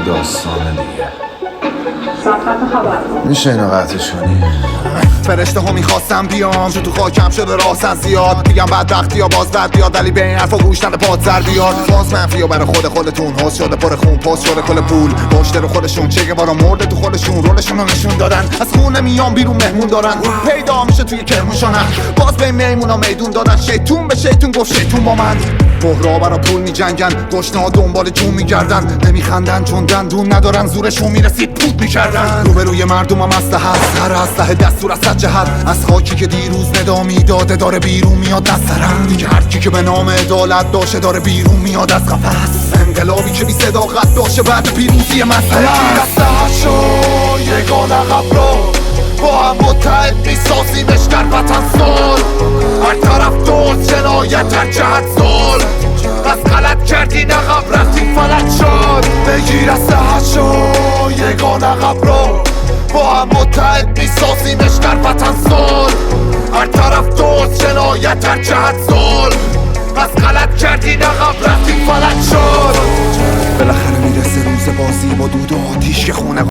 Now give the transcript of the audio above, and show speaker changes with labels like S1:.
S1: داستانه دیگه.
S2: صفحت خبر
S1: میشه اینو قطعش کنی؟
S3: فرشته ها میخواستم بیام چون تو خاکم شده راستن زیاد میگم بدبختی ها باز بد بیاد ولی به این حرفا گوش نده پاد سر بیاد باز منفی ها برای خودتون حس شده پر خون پست شده کل پول پشت رو خودشون چه بارا مرده تو خودشون رولشون رو نشون دادن از خونه میام بیرون مهمون دارن پیدا میشه توی کرمونشانن باز به میمونا میدون دادن شیطون به شیطون گفت شیطون با من بحرا برا پول میجنگن گشنا دنبال جون میگردن نمیخندن چون دندون ندارن زورشون میرسید پود میکردن روبروی مردمم اسلحه هر اسلحه دستور از صد جهت از خاکی که دیروز ندامی داده داره بیرون میاد از سرم دیگه هر کی که به نام عدالت داشته داره بیرون میاد از قفس انقلابی که بی صداقت داشته بعد پیروزی مسئله دسته‌هاشو یگان عقب رو با هم متحد میسازیمش در وطن سال هر طرف دوست جنایت هر جهت سال بس غلط کردین عقب رفتین فلج شد بگیر دسته‌هاشو یگان عقب رو با هم متحد میسازیمش در وطن سال هر طرف دوست جنایت هر جهت سال بس غلط کردین عقب